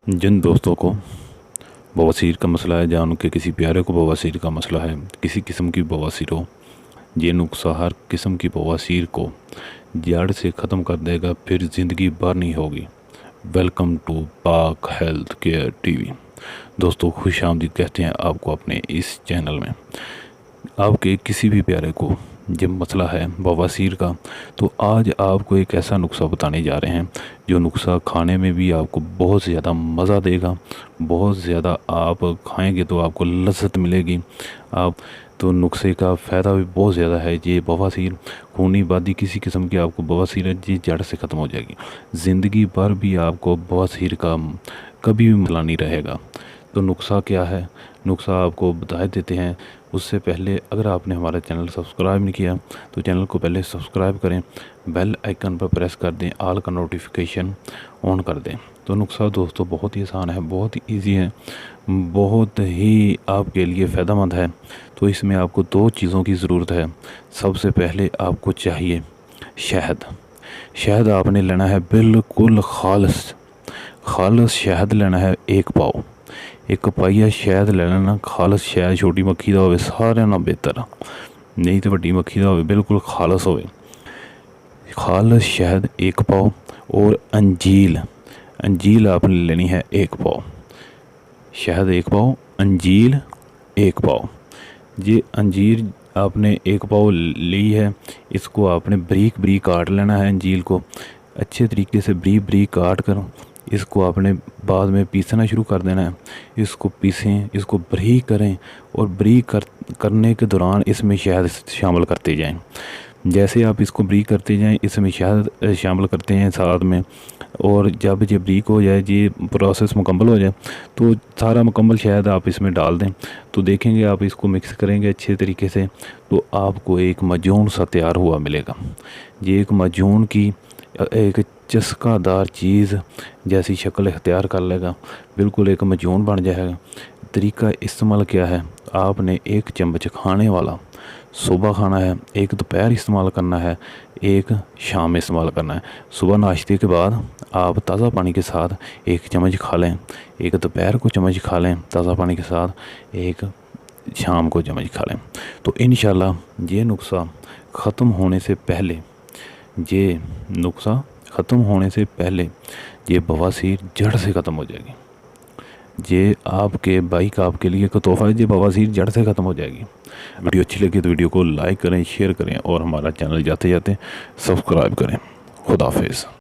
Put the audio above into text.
जिन दोस्तों को बवासीर का मसला है, या उनके किसी प्यारे को बवासीर का मसला है, किसी किस्म की बवासीर हो, ये नुस्खा हर किस्म की बवासीर को जड़ से ख़त्म कर देगा, फिर ज़िंदगी भर नहीं होगी। वेलकम टू पाक हेल्थ केयर टीवी। दोस्तों, खुश आमदीद कहते हैं आपको अपने इस चैनल में। आपके किसी भी प्यारे को जब मसला है बवासीर का, तो आज आपको एक ऐसा नुस्खा बताने जा रहे हैं जो नुस्खा खाने में भी आपको बहुत ज़्यादा मज़ा देगा। बहुत ज़्यादा आप खाएंगे तो आपको लज़्ज़त मिलेगी। आप तो नुस्खे का फ़ायदा भी बहुत ज़्यादा है। ये बवासीर, खूनी बादी, किसी किस्म की आपको बवासीर है, ये जड़ से ख़त्म हो जाएगी। ज़िंदगी भर भी आपको बवासीर का कभी भी मसला नहीं रहेगा। तो नुस्खा क्या है, नुस्खा आपको बता देते हैं। उससे पहले अगर आपने हमारा चैनल सब्सक्राइब नहीं किया तो चैनल को पहले सब्सक्राइब करें, बेल आइकन पर प्रेस कर दें, ऑल का नोटिफिकेशन ऑन कर दें। तो नुस्खा दोस्तों बहुत ही आसान है, बहुत ही ईजी है, बहुत ही आपके लिए फ़ायदेमंद है। तो इसमें आपको दो चीज़ों की ज़रूरत है। सबसे पहले आपको चाहिए शहद। शहद आपने लेना है बिल्कुल खालस शहद लेना है। एक पाव, एक पाइया शहद ले लेना। खालस शहद, छोटी मक्खी का होवे सारे ना बेहतर, नहीं तो वड्डी मक्खी का होवे, बिल्कुल खालस होवे। खालस शहद एक पाव। और अंजील आपने लेनी है एक पाव। शहद एक पाव, अंजील एक पाव। ये अंजीर आपने एक पाव ली है, इसको आपने बारीक बारीक काट लेना है। अंजील को अच्छे तरीके से बारीक बारीक काट कर इसको आपने बाद में पीसना शुरू कर देना है। इसको पीसें, इसको बारीक करें, और बारीक करने के दौरान इसमें शहद शामिल करते जाएं। जैसे आप इसको बारीक करते जाएं, इसमें शहद शामिल करते हैं साथ में। और जब ये बारीक हो जाए, ये प्रोसेस मुकम्मल हो जाए, तो सारा मुकम्मल शहद आप इसमें डाल दें। तो देखेंगे आप इसको मिक्स करेंगे अच्छे तरीके से, तो आपको एक मजून सा तैयार हुआ मिलेगा। ये एक मजून की एक चस्कादार चीज़ जैसी शक्ल इख्तियार कर लेगा, बिल्कुल एक मजून बन जाएगा। तरीका इस्तेमाल क्या है, आपने एक चम्मच खाने वाला सुबह खाना है, एक दोपहर इस्तेमाल करना है, एक शाम में इस्तेमाल करना है। सुबह नाश्ते के बाद आप ताज़ा पानी के साथ एक चम्मच खा लें, एक दोपहर को चम्मच खा लें ताज़ा पानी के साथ, एक शाम को चम्मच खा लें। तो इंशाल्लाह ये नुस्खा ख़त्म होने से पहले, ये नुस्खा ख़त्म होने से पहले ये बवासीर जड़ से ख़त्म हो जाएगी। ये आपके भाई का आपके लिए एक तोहफ़ा है, ये बवासीर जड़ से ख़त्म हो जाएगी। वीडियो अच्छी लगी तो वीडियो को लाइक करें, शेयर करें, और हमारा चैनल जाते जाते सब्सक्राइब करें। खुदा हाफिज़।